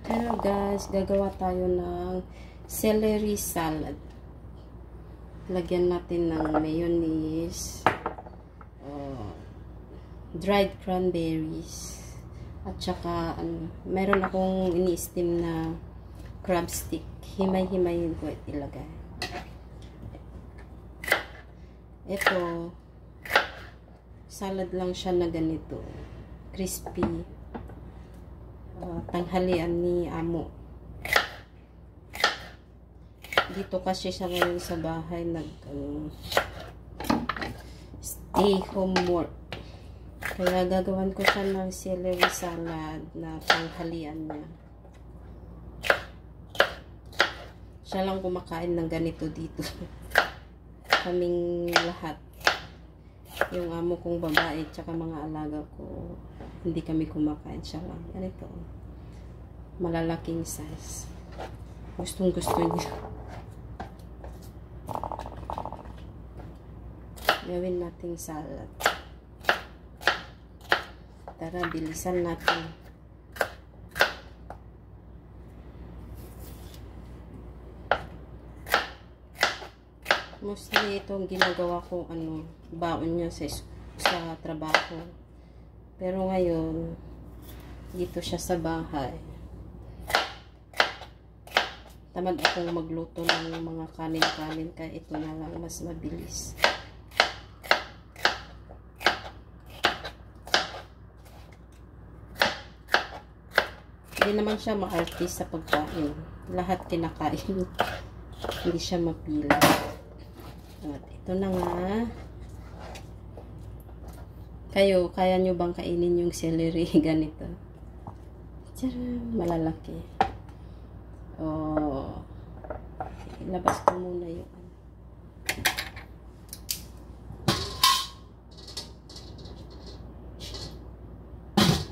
Hello guys, gagawa tayo ng celery salad. Lagyan natin ng mayonnaise, dried cranberries, at saka meron akong ini-steam na crab stick. Himay-himayin ko at ilagay. Ito, salad lang siya na ganito. Crispy. Tanghalian ni amo. Dito kasi siya ngayon sa bahay stay home work. Kaya gagawan ko siya ng celery salad na tanghalian niya. Siya lang kumakain ng ganito dito. Kaming lahat. Yung amo kong babae tsaka mga alaga ko, hindi kami kumakain, siya lang. Ganito. Malalaking size. Gustong gusto niya. Gawin nating salad. Tara, bilisan natin. Mostly itong ginagawa ko baon niya sa trabaho. Pero ngayon, dito siya sa bahay. Tamad akong magluto ng mga kanin-kanin, kaya ito na lang mas mabilis. Hindi naman siya ma-artist sa pagkain. Lahat kinakain. Hindi siya mapili. At ito na nga. Kayo, kaya nyo bang kainin yung celery ganito? Tcharam, malalaki. Ilabas ko muna yung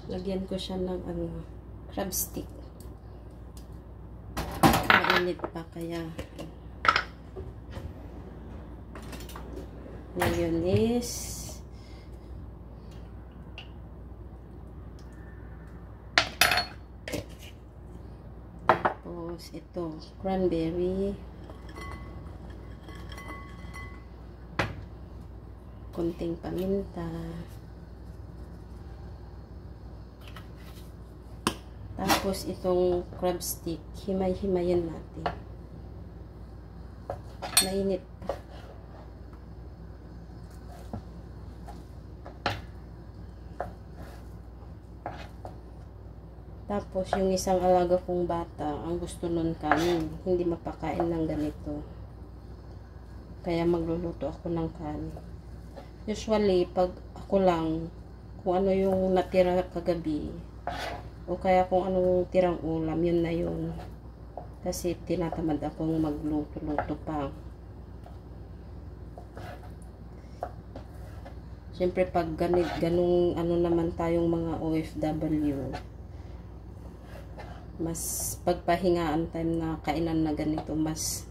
lagyan ko siya ng crab stick. Mainit pa kaya mayonnaise, tapos ito cranberry, konting paminta, tapos itong crab stick, himay-himayin natin. Mainit pa. Tapos yung isang alaga kong bata, ang gusto nun kanin, hindi mapakain ng ganito. Kaya magluluto ako ng kanin. Usually, pag ako lang, kung ano yung natira kagabi, o kaya kung anong tirang ulam, yun na yun. Kasi tinatamad akong magluto-luto pa. Siyempre pag ganung naman tayong mga OFW, mas pagpahingaan time na kainan na ganito, mas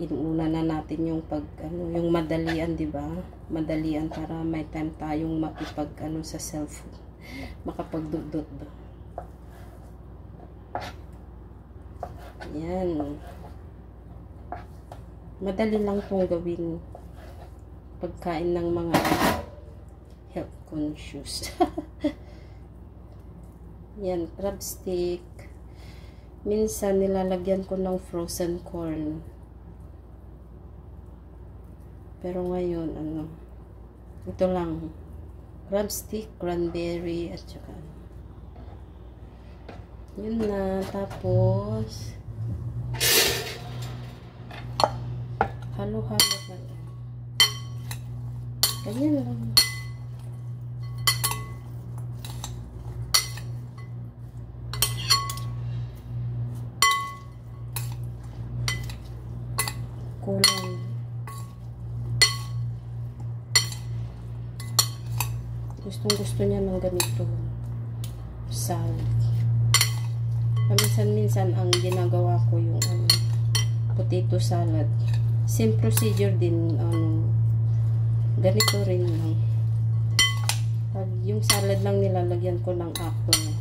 inuuna na natin yung yung madalian, di ba? Madalian para may time tayong makipag sa cellphone, makapagdudot ba. Yan. Madali lang pong gawin pagkain ng mga health conscious. Yan, crab stick. Minsan nilalagyan ko ng frozen corn. Pero ngayon, ito lang. Crab stick, cranberry, at saka yun na. Tapos halo-halo pa. Ganyan lang. Kulang. Gustong-gusto niya ng ganito salad. Minsan-minsan ang ginagawa ko yung potato salad. Same procedure din, ganito rin lang. Pag yung salad lang nilalagyan ko ng apple.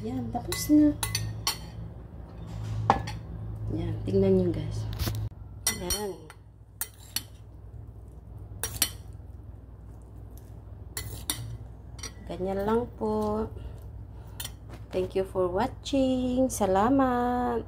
Yan, tapos na. Yan, tingnan nyo guys. Yan. Ganyan lang po. Thank you for watching. Salamat.